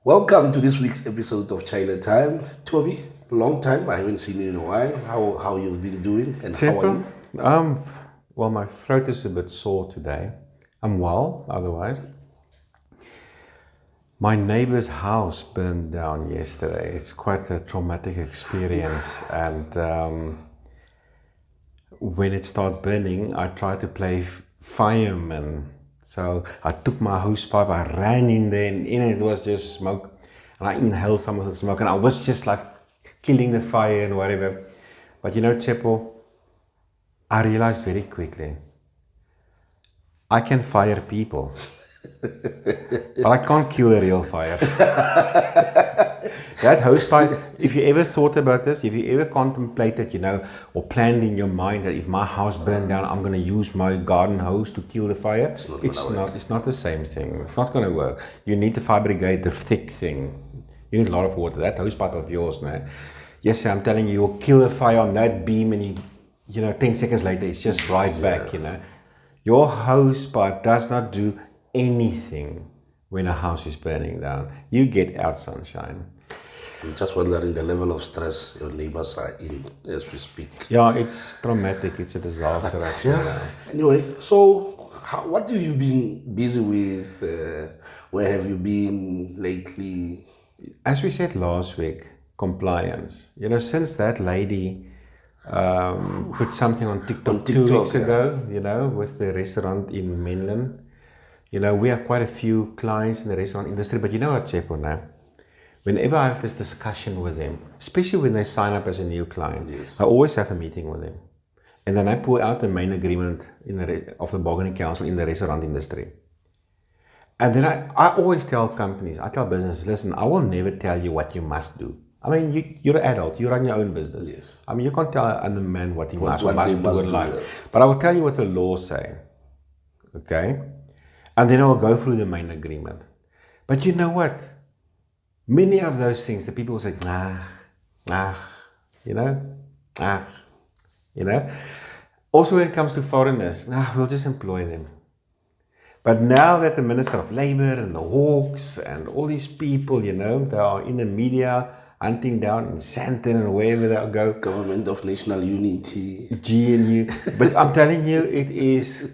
Welcome to this week's episode of Chaile Time. Toby, long time. I haven't seen you in a while. How you've been doing and how are you? Well, my throat is a bit sore today. I'm well, otherwise. My neighbor's house burned down yesterday. It's quite a traumatic experience, and when it started burning, I tried to play fireman. So I took my hosepipe, I ran in there, and in it was just smoke, and I inhaled some of the smoke, and I was just like killing the fire and whatever. But you know, Chepo, I realized very quickly, I can fire people, but I can't kill a real fire. That hosepipe, if you ever thought about this, if you ever contemplated, or planned in your mind that if my house burned down, I'm going to use my garden hose to kill the fire, it's not the same thing. It's not going to work. You need the fire brigade, the thick thing. You need a lot of water. That hosepipe of yours, man. Yes, sir, I'm telling you, you'll kill a fire on that beam, and 10 seconds later, it's just right back, Your hosepipe does not do anything when a house is burning down. You get out, sunshine. I'm just wondering the level of stress your neighbors are in as we speak. Yeah, it's traumatic. It's a disaster. Anyway, so what have you been busy with? Where have you been lately? As we said last week, compliance. Since that lady put something on TikTok 2 weeks ago, with the restaurant in mainland. We have quite a few clients in the restaurant industry, but you know what, Chepo, now? Whenever I have this discussion with them, especially when they sign up as a new client, I always have a meeting with them. And then I pull out the main agreement of the bargaining council in the restaurant industry. And then I always tell companies, I tell businesses, listen, I will never tell you what you must do. I mean, you're an adult, you run your own business. Yes. I mean, you can't tell a man what he must do in life. But I will tell you what the laws say. Okay? And then I will go through the main agreement. But you know what? Many of those things, the people will say, Also, when it comes to foreigners, we'll just employ them. But now that the Minister of Labour and the Hawks and all these people, they are in the media hunting down in Sandton and wherever they go. Government of National Unity. GNU. But I'm telling you, it is...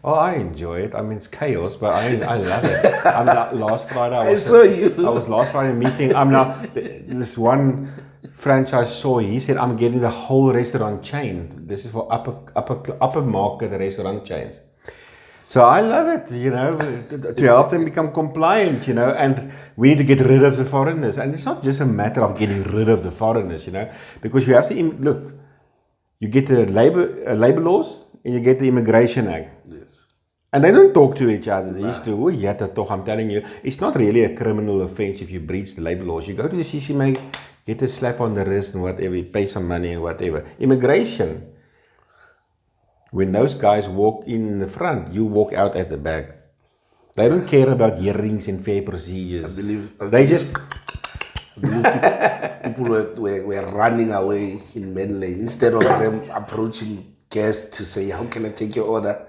Oh, I enjoy it. I mean, it's chaos, but I love it. Last Friday, I was last Friday meeting. I'm now this one franchisor. He said, I'm getting the whole restaurant chain. This is for upper market restaurant chains. So I love it, to help them become compliant, and we need to get rid of the foreigners. And it's not just a matter of getting rid of the foreigners, because you have to look. You get the labor laws and you get the Immigration Act. Yes. And they don't talk to each other. They used to, I'm telling you, it's not really a criminal offense if you breach the labor laws. You go to the CCMA, get a slap on the wrist and whatever, you pay some money and whatever. Immigration, when those guys walk in the front, you walk out at the back. They don't care about hearings and fair procedures. I believe people were running away in main lane. Instead of them approaching guests to say, how can I take your order?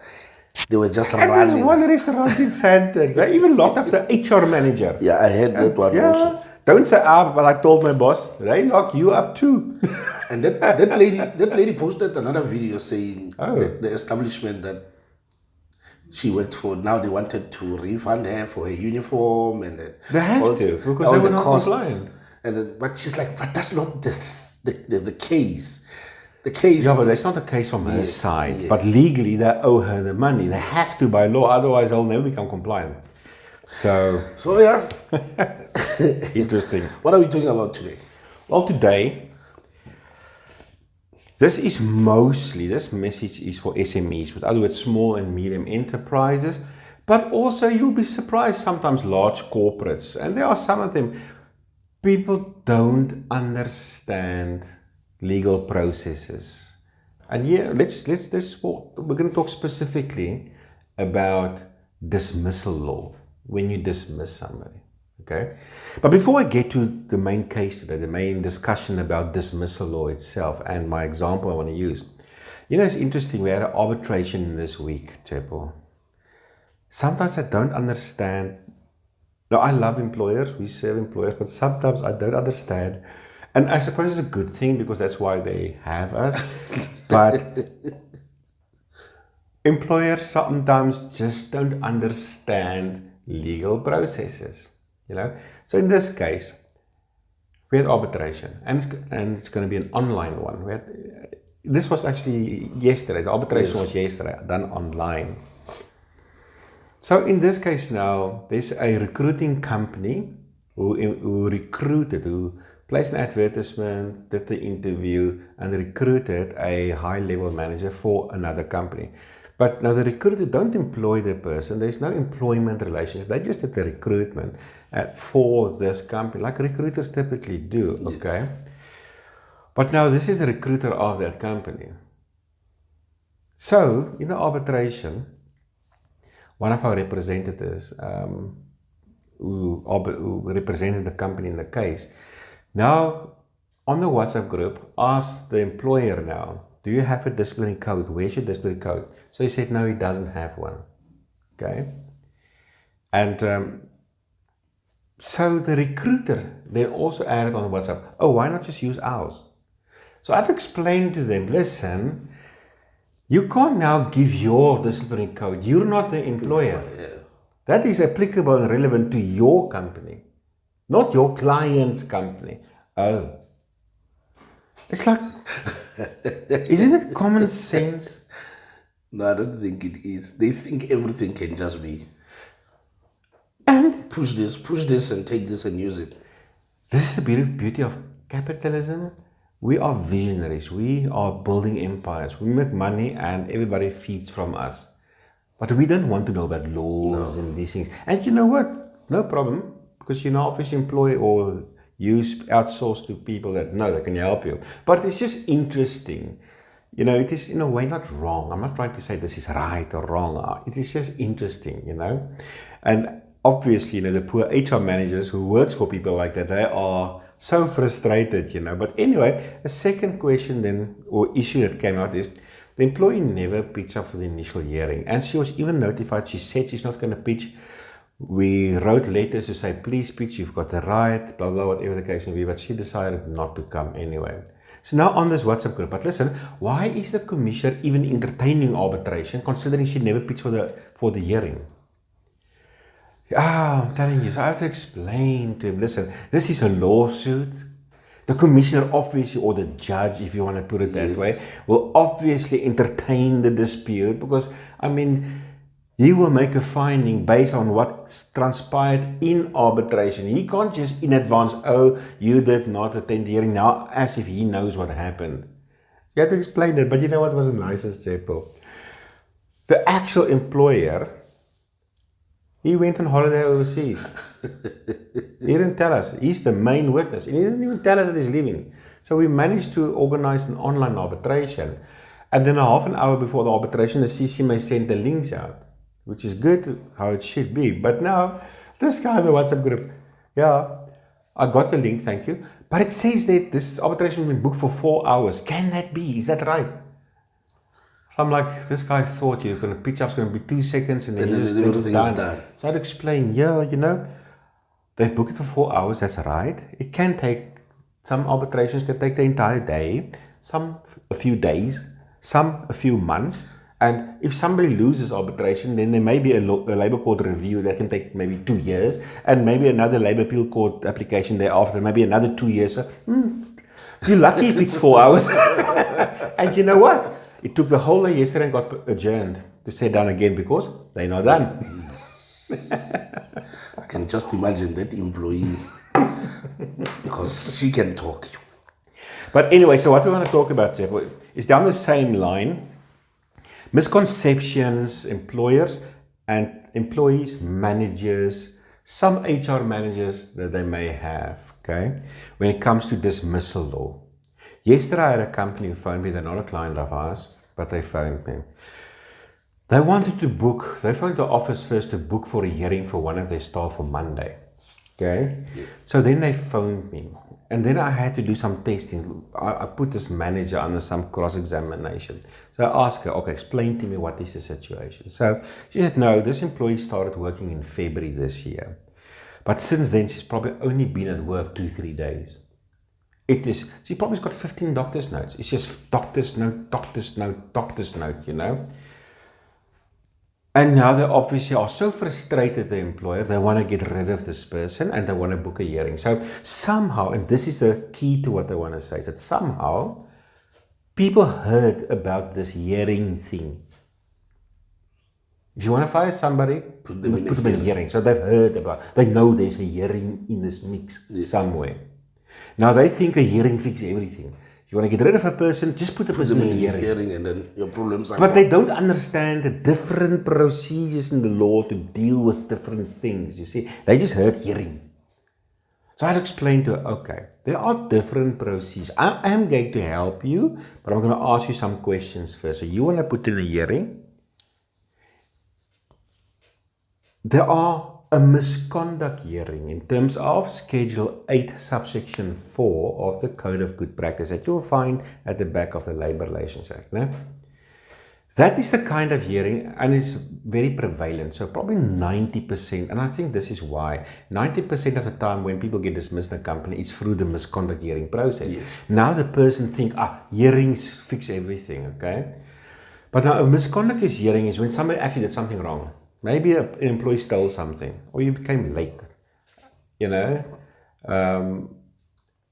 They were just running. There's one restaurant in Sandton. They even locked up the HR manager. Yeah, I heard that one also. Don't say, but I told my boss, they lock you up too. And that lady posted another video saying the establishment that she worked for, now they wanted to refund her for her uniform and they have to, because they were not compliant. But she's like, but that's not the case. The case. Yeah, but that's not the case from her side. Yes. But legally, they owe her the money. They have to by law, otherwise they'll never become compliant. So yeah. Interesting. What are we talking about today? Well, today, this message is for SMEs, with other words, small and medium enterprises, but also you'll be surprised sometimes large corporates, and there are some of them. People don't understand legal processes. And we're going to talk specifically about dismissal law, when you dismiss somebody. Okay? But before I get to the main case today, the main discussion about dismissal law itself and my example I want to use, it's interesting. We had an arbitration this week, Chepo. Sometimes I don't understand Now, I love employers, we serve employers, but sometimes I don't understand. And I suppose it's a good thing because that's why they have us. But employers sometimes just don't understand legal processes, you know. So in this case, we had arbitration, and it's going to be an online one. This was actually yesterday. The arbitration was yesterday, done online. So in this case now, there's a recruiting company who recruited, who placed an advertisement, did the interview, and recruited a high-level manager for another company. But now the recruiter don't employ the person. There's no employment relationship. They just did the recruitment for this company, like recruiters typically do, okay? But now this is the recruiter of that company. So, in the arbitration, one of our representatives who represented the company in the case, now on the WhatsApp group, asked the employer now, do you have a disciplinary code? Where's your disciplinary code? So he said, no, he doesn't have one. Okay? And so the recruiter then also added on WhatsApp, oh, why not just use ours? So I've explained to them, listen, you can't now give your disciplinary code. You're not the employer. That is applicable and relevant to your company, not your client's company. Oh. It's like, isn't it common sense? No, I don't think it is. They think everything can just be, and push this and take this and use it. This is the beauty of capitalism. We are visionaries. We are building empires. We make money and everybody feeds from us. But we don't want to know about laws and these things. And you know what? No problem. Because you now obviously employ or use outsource to people that know that can help you. But it's just interesting. You know, it is in a way not wrong. I'm not trying to say this is right or wrong. It is just interesting, you know. And obviously, you know, the poor HR managers who works for people like that, they are so frustrated, you know. But anyway, a second question then, or issue that came out is, the employee never pitched up for the initial hearing. And she was even notified, she said she's not going to pitch. We wrote letters to say, please pitch, you've got the right, blah, blah, whatever the case may be. But she decided not to come anyway. So now on this WhatsApp group, but listen, why is the commissioner even entertaining arbitration, considering she never pitched for the hearing? I'm telling you, so I have to explain to him, listen, this is a lawsuit. The commissioner obviously, or the judge, if you want to put it that way, will obviously entertain the dispute because, I mean, he will make a finding based on what transpired in arbitration. He can't just in advance, oh, you did not attend the hearing now, as if he knows what happened. You have to explain that, but you know what wasn't nice as Chaile? The actual employer, he went on holiday overseas. He didn't tell us. He's the main witness. He didn't even tell us that he's leaving. So we managed to organize an online arbitration. And then a half an hour before the arbitration, the CCMA sent the links out, which is good, how it should be. But now, this guy in the WhatsApp group, yeah, I got the link, thank you. But it says that this arbitration has been booked for 4 hours. Can that be? Is that right? So I'm like, this guy thought you're going to pitch up, it's going to be 2 seconds and then everything is done. So I'd explain, yeah, you know, they've booked it for 4 hours, that's right. It can take, some arbitrations can take the entire day, some a few days, some a few months. And if somebody loses arbitration, then there may be a labor court review that can take maybe 2 years, and maybe another labor appeal court application thereafter, maybe another 2 years. So, you're lucky if it's 4 hours. And you know what? It took the whole day yesterday and got adjourned to sit down again because they're not done. I can just imagine that employee because she can talk. But anyway, so what we want to talk about, Jeff, is down the same line. Misconceptions, employers and employees, managers, some HR managers that they may have, okay, when it comes to dismissal law. Yesterday I had a company who phoned me, they're not a client of ours, but they phoned me. They wanted to book, they phoned the office first to book for a hearing for one of their staff for Monday, okay? Yeah. So then they phoned me. And then I had to do some testing. I put this manager under some cross-examination. So I asked her, okay, explain to me what is the situation. So she said, no, this employee started working in February this year. But since then, she's probably only been at work 2-3 days. She probably got 15 doctor's notes. It's just doctor's note, doctor's note, doctor's note, And now they obviously are so frustrated, the employer, they want to get rid of this person and they want to book a hearing. So somehow, and this is the key to what I want to say, is that somehow people heard about this hearing thing. If you want to fire somebody, put them in a hearing. So they've heard they know there's a hearing in this mix somewhere. Now they think a hearing fixes everything. You want to get rid of a person, just put the person in a hearing. And then your problems are But they don't understand the different procedures in the law to deal with different things, you see. They just heard hearing. So I'd explain to her, okay, there are different procedures. I am going to help you, but I'm going to ask you some questions first. So you want to put in a hearing. There are a misconduct hearing in terms of Schedule 8, subsection 4 of the Code of Good Practice that you'll find at the back of the Labour Relations Act. No? That is the kind of hearing, and it's very prevalent. So probably 90%, and I think this is why, 90% of the time when people get dismissed in a company, it's through the misconduct hearing process. Yes. Now the person thinks, hearings fix everything, okay? But now a misconduct hearing is when somebody actually did something wrong. Maybe an employee stole something, or you became late,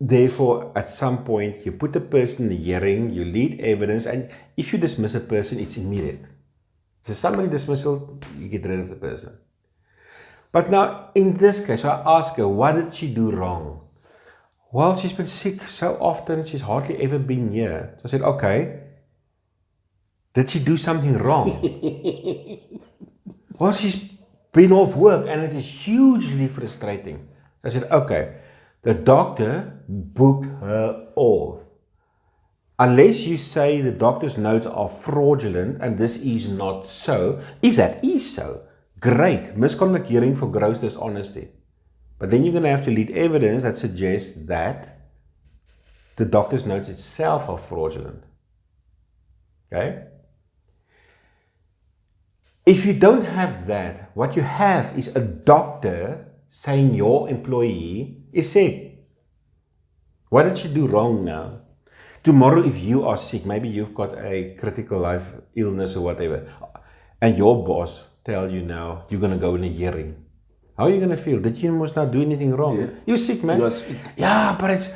Therefore, at some point, you put the person in the hearing, you lead evidence, and if you dismiss a person, it's immediate. So somebody dismissal, you get rid of the person. But now, in this case, I asked her, what did she do wrong? Well, she's been sick so often, she's hardly ever been here. So I said, okay, did she do something wrong? Well, she's been off work and it is hugely frustrating. I said, okay, the doctor booked her off. Unless you say the doctor's notes are fraudulent and this is not so, if that is so, great, misconduct hearing for gross dishonesty. But then you're going to have to lead evidence that suggests that the doctor's notes itself are fraudulent. Okay? If you don't have that, what you have is a doctor saying your employee is sick. What did she do wrong now? Tomorrow, if you are sick, maybe you've got a critical life illness or whatever, and your boss tells you now you're going to go in a hearing. How are you going to feel? Did you must not do anything wrong? Yeah. You're sick, man. You're sick. Yeah, but it's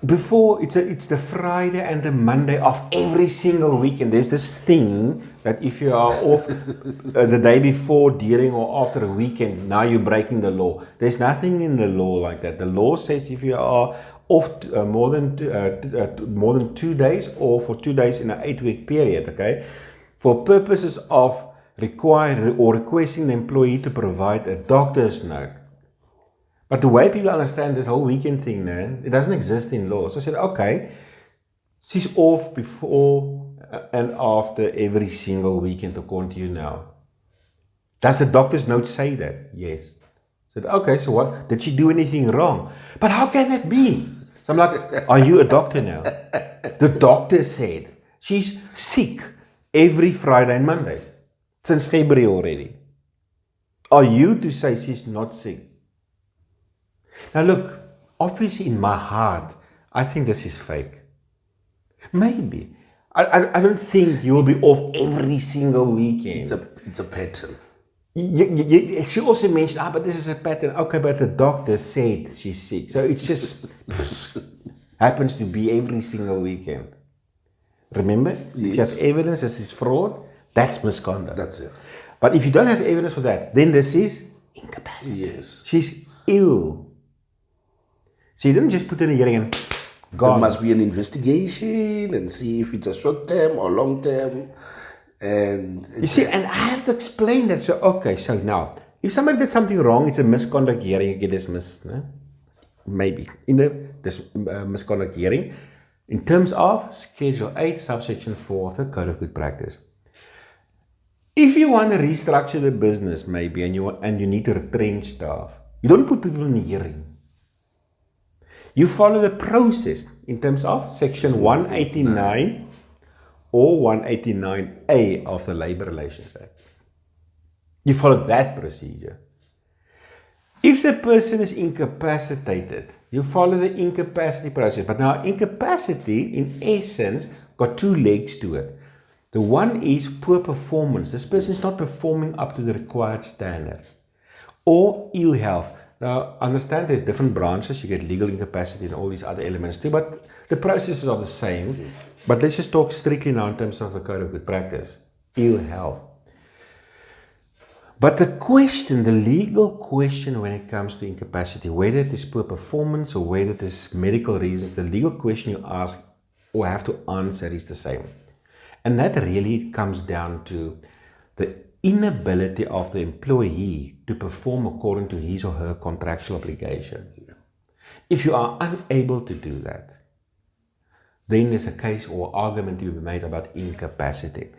the Friday and the Monday of every single week, and there's this thing that if you are off the day before, during, or after a weekend, now you're breaking the law. There's nothing in the law like that. The law says if you are off more than 2 days, or for 2 days in an 8-week period, okay, for purposes of requesting the employee to provide a doctor's note. But the way people understand this whole weekend thing, man, it doesn't exist in law. So I said, okay, she's off before and after every single weekend according to you now. Does the doctor's note say that? Yes. I said, okay, so what? Did she do anything wrong? But how can that be? So I'm like, are you a doctor now? The doctor said she's sick every Friday and Monday since February already. Are you to say she's not sick? Now look, obviously in my heart, I think this is fake. Maybe. I don't think you will be off every single weekend. It's a pattern. She also mentioned, but this is a pattern. Okay, but the doctor said she's sick. So it's just happens to be every single weekend. Remember? Yes. If you have evidence this is fraud, that's misconduct. That's it. But if you don't have evidence for that, then this is incapacity. Yes. She's ill. So you didn't just put in a hearing and gone. There must be an investigation and see if it's a short term or long term. And you see, and I have to explain that. So, okay, so now, if somebody did something wrong, it's a misconduct hearing, you get dismissed. No? Maybe. In this misconduct hearing, in terms of Schedule 8, subsection 4 of the Code of Good Practice. If you want to restructure the business, maybe, and you need to retrench staff, you don't put people in a hearing. You follow the process in terms of Section 189 or 189A of the Labour Relations Act. You follow that procedure. If the person is incapacitated, you follow the incapacity process. But now incapacity, in essence, got two legs to it. The one is poor performance. This person is not performing up to the required standard. Or ill health. Now, understand there's different branches. You get legal incapacity and all these other elements too, but the processes are the same. But let's just talk strictly now in terms of the code of good practice. Ill health. But the question, the legal question when it comes to incapacity, whether it is poor performance or whether it is medical reasons, the legal question you ask or have to answer is the same. And that really comes down to the inability of the employee to perform according to his or her contractual obligation. If you are unable to do that, then there's a case or argument to be made about incapacity.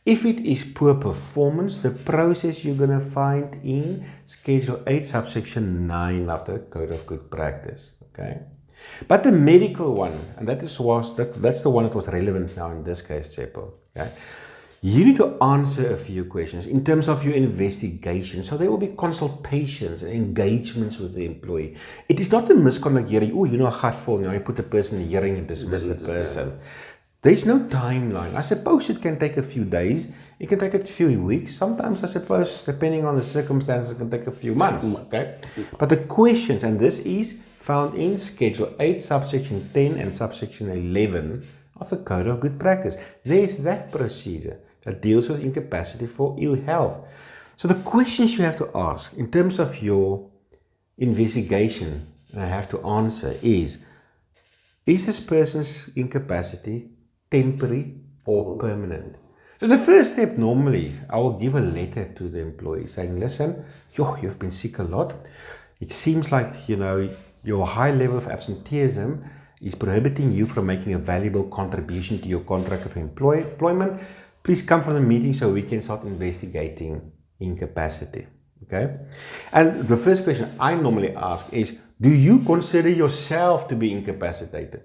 If it is poor performance, the process you're going to find in Schedule 8, subsection 9 of the Code of Good Practice. Okay? But the medical one, and that's the one that was relevant now in this case, Chaile. Okay? You need to answer a few questions in terms of your investigation. So there will be consultations and engagements with the employee. It is not a misconduct hearing. Oh, a gutful. Now you put the person in hearing and dismiss the person. There's no timeline. I suppose it can take a few days. It can take a few weeks. Sometimes, I suppose, depending on the circumstances, it can take a few months. Okay? But the questions, and this is found in Schedule 8, subsection 10 and subsection 11 of the Code of Good Practice. There's that procedure that deals with incapacity for ill health. So the questions you have to ask in terms of your investigation, and I have to answer, is this person's incapacity temporary or permanent? So the first step, normally, I will give a letter to the employee saying, listen, you've been sick a lot. It seems like, your high level of absenteeism is prohibiting you from making a valuable contribution to your contract of employment. Please come for the meeting so we can start investigating incapacity. Okay? And the first question I normally ask is, do you consider yourself to be incapacitated?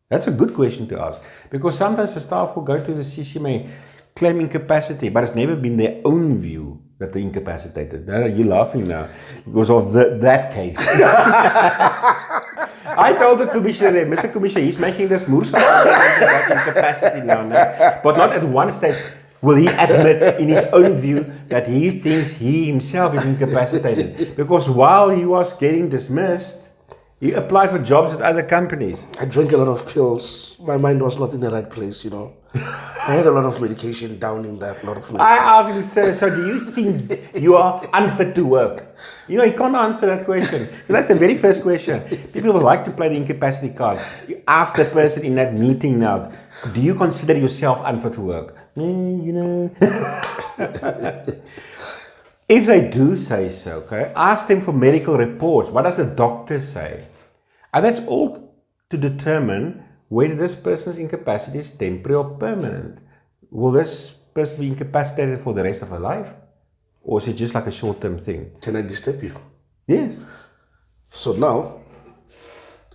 That's a good question to ask, because sometimes the staff will go to the CCMA, claim incapacity, but it's never been their own view that they're incapacitated. You're laughing now because of that case. I told the commissioner, Mr. Commissioner, he's making this moves about incapacity now, but not at one stage will he admit in his own view that he thinks he himself is incapacitated. Because while he was getting dismissed, he applied for jobs at other companies. I drank a lot of pills. My mind was not in the right place, I had a lot of medication down in that, I asked him, sir, so do you think you are unfit to work? He can't answer that question. So that's the very first question. People would like to play the incapacity card. You ask the person in that meeting now, do you consider yourself unfit to work? If they do say so, okay, ask them for medical reports. What does the doctor say? And that's all to determine whether this person's incapacity is temporary or permanent. Will this person be incapacitated for the rest of her life? Or is it just like a short-term thing? Can I disturb you? Yes. So now,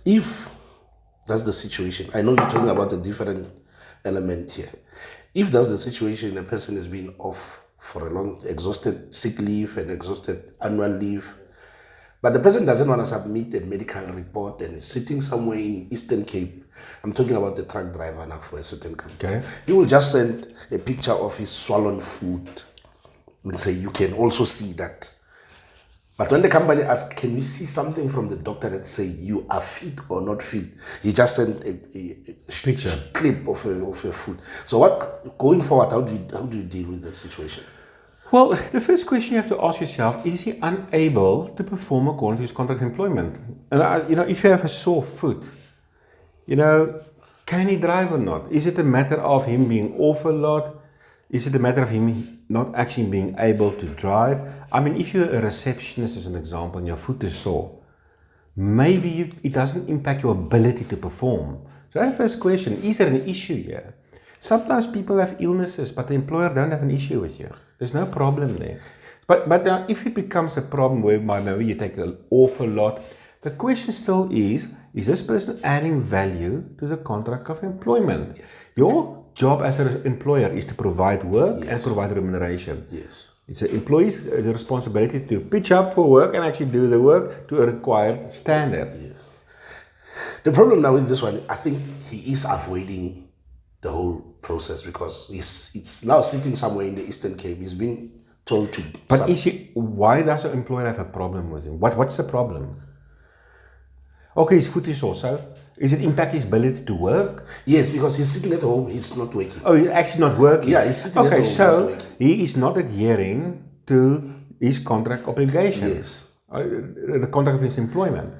if that's the situation, I know you're talking about a different element here. If that's the situation, a person has been off for a long, exhausted sick leave and exhausted annual leave, but the person doesn't want to submit a medical report and is sitting somewhere in Eastern Cape. I'm talking about the truck driver now for a certain company. Okay. He will just send a picture of his swollen foot and say, you can also see that. But when the company asks, can we see something from the doctor that say you are fit or not fit? He just sent a picture clip of a foot. So what going forward, how do you deal with that situation? Well, the first question you have to ask yourself, is he unable to perform according to his contract of employment? And if you have a sore foot, can he drive or not? Is it a matter of him being off a lot? Is it a matter of him not actually being able to drive? I mean, if you're a receptionist, as an example, and your foot is sore, maybe it doesn't impact your ability to perform. So that's the first question, is there an issue here? Sometimes people have illnesses, but the employer don't have an issue with you. There's no problem there. But now, if it becomes a problem where maybe you take an awful lot, the question still is this person adding value to the contract of employment? Your job as an employer is to provide work and provide remuneration. Yes. It's an employee's responsibility to pitch up for work and actually do the work to a required standard. Yeah. The problem now with this one, I think he is avoiding the whole process because it's now sitting somewhere in the Eastern Cape. He's been told to. But why does an employer have a problem with him? What's the problem? Okay, his foot is sore, so is it impact his ability to work? Yes, because he's sitting at home, he's not working. Oh, he's actually not working? Yeah, he's sitting at home, so not working. he is not adhering to his contract obligation. Yes. The contract of his employment.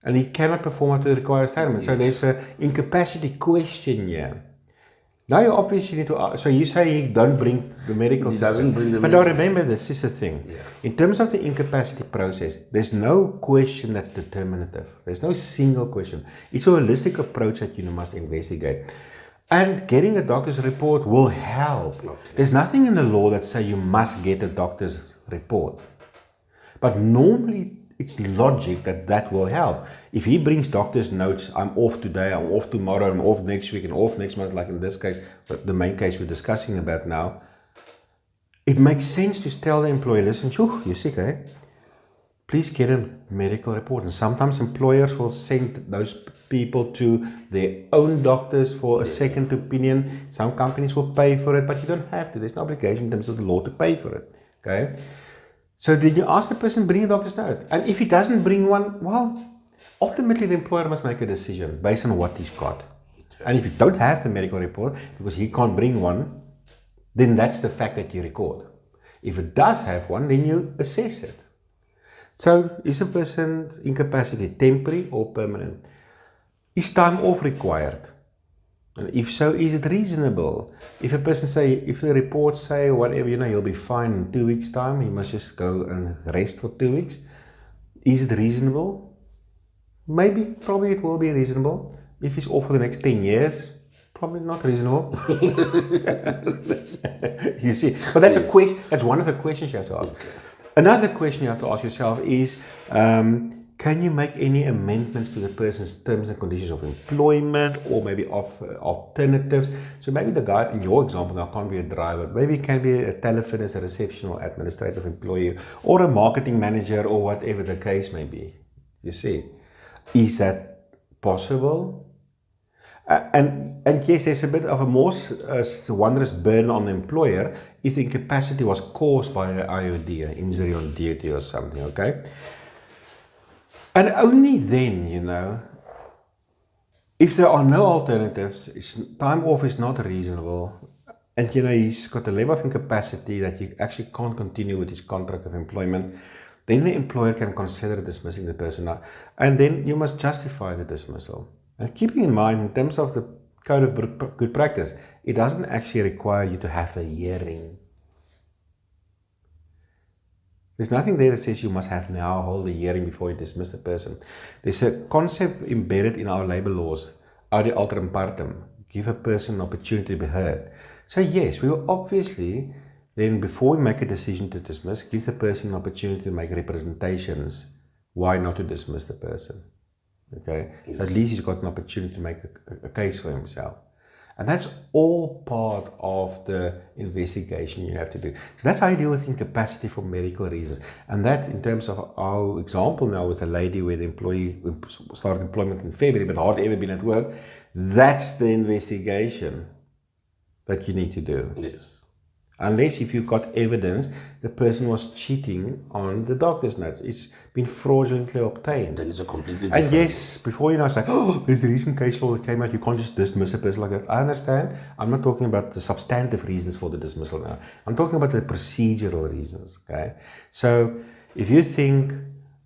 And he cannot perform up to the required standard. Yes. So there's an incapacity question here. Now you obviously need to ask, so you say he don't bring the medical. He doesn't bring the medical. But now remember, this is the thing. Yeah. In terms of the incapacity process, there's no question that's determinative. There's no single question. It's a holistic approach that you must investigate. And getting a doctor's report will help. Okay. There's nothing in the law that says you must get a doctor's report. But normally, it's logic that will help. If he brings doctor's notes, I'm off today, I'm off tomorrow, I'm off next week, and off next month, like in this case, but the main case we're discussing about now, it makes sense to tell the employee, listen, you're sick, eh? Please get a medical report. And sometimes employers will send those people to their own doctors for a second opinion. Some companies will pay for it, but you don't have to. There's no obligation in terms of the law to pay for it, okay? So then you ask the person, bring a doctor's note. And if he doesn't bring one, well, ultimately the employer must make a decision based on what he's got. And if you don't have the medical report, because he can't bring one, then that's the fact that you record. If it does have one, then you assess it. So is a person's incapacity temporary or permanent? Is time off required? And if so, is it reasonable? If a person if the reports say whatever, he'll be fine in 2 weeks' time, he must just go and rest for 2 weeks. Is it reasonable? Maybe, probably it will be reasonable. If he's off for the next 10 years, probably not reasonable. You see, but that's a question. That's one of the questions you have to ask. Okay. Another question you have to ask yourself is, can you make any amendments to the person's terms and conditions of employment, or maybe of alternatives? So maybe the guy, in your example now, can't be a driver. Maybe it can be a telephonist, a reception or administrative employee, or a marketing manager, or whatever the case may be. You see, is that possible? And yes, there's a bit of a more wondrous burden on the employer if the incapacity was caused by an IOD, an injury on duty or something, okay? And only then, if there are no alternatives, time off is not reasonable, and he's got a level of incapacity that you actually can't continue with his contract of employment, then the employer can consider dismissing the person. And then you must justify the dismissal. And keeping in mind, in terms of the Code of Good Practice, it doesn't actually require you to have a hearing. There's nothing there that says you must have now hold a hearing before you dismiss the person. There's a concept embedded in our labor laws, audi alteram partem, give a person an opportunity to be heard. So yes, we will obviously, then before we make a decision to dismiss, give the person an opportunity to make representations why not to dismiss the person. Okay, yes. At least he's got an opportunity to make a case for himself. And that's all part of the investigation you have to do. So that's how you deal with incapacity for medical reasons. And that, in terms of our example now with a lady where the employee started employment in February but hardly ever been at work, that's the investigation that you need to do. Yes. Unless if you've got evidence the person was cheating on the doctor's notes. It's been fraudulently obtained. Then it's a completely different. And yes, before say, there's a recent case law that came out, you can't just dismiss a person like that. I understand. I'm not talking about the substantive reasons for the dismissal now. I'm talking about the procedural reasons, okay? So if you think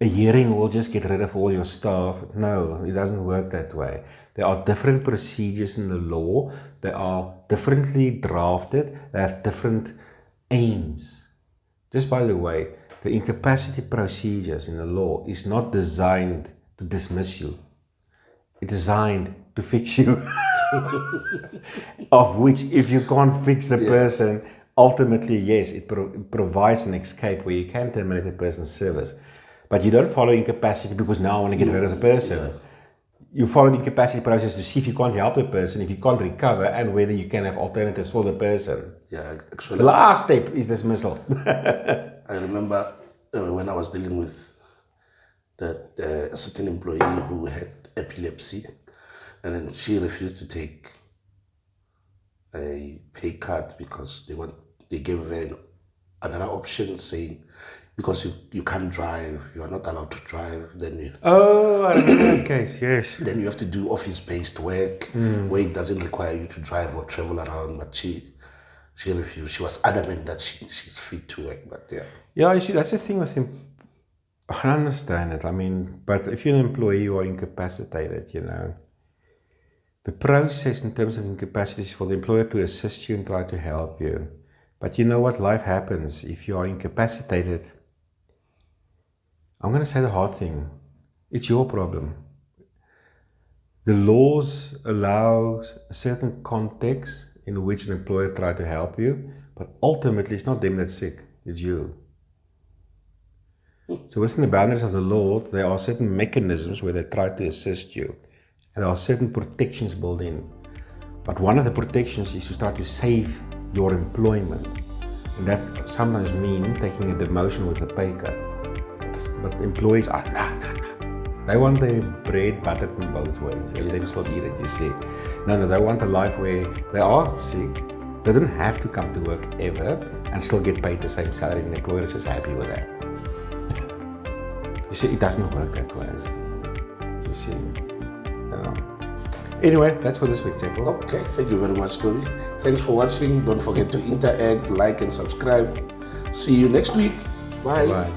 a hearing will just get rid of all your staff, no, it doesn't work that way. There are different procedures in the law. They are differently drafted. They have different aims. Just by the way, the incapacity procedures in the law is not designed to dismiss you. It's designed to fix you. Of which, if you can't fix the person, ultimately, yes, it provides an escape where you can terminate the person's service. But you don't follow incapacity because now I want to get rid of the person. you follow the incapacity process to see if you can't help the person, if you can't recover, and whether you can have alternatives for the person. Yeah, actually. The last step is dismissal. I remember when I was dealing with a certain employee who had epilepsy, and then she refused to take a pay cut because they gave her another option saying, because you can't drive, you are not allowed to drive, then you... Oh, I remember that case, yes. Then you have to do office-based work where it doesn't require you to drive or travel around, but she refused. She was adamant that she's fit to work, but yeah. Yeah, you see, that's the thing with him. I understand it. I mean, but if you're an employee or incapacitated, you know, the process in terms of incapacity is for the employer to assist you and try to help you. But you know what? Life happens. If you are incapacitated, I'm going to say the hard thing. It's your problem. The laws allow a certain context in which an employer tries to help you, but ultimately it's not them that's sick, it's you. So within the boundaries of the law, there are certain mechanisms where they try to assist you. And there are certain protections built in. But one of the protections is to start to save your employment. And that sometimes means taking a demotion with a pay cut. But employees are, they want their bread buttered in both ways. And they still eat it, you see. No, they want a life where they are sick. They don't have to come to work ever and still get paid the same salary, and the employer is just happy with that. You see, it doesn't work that way. You see. Anyway, that's for this week, Chaile. Okay, thank you very much, Toby. Thanks for watching. Don't forget to interact, like, and subscribe. See you next week. Bye. Bye.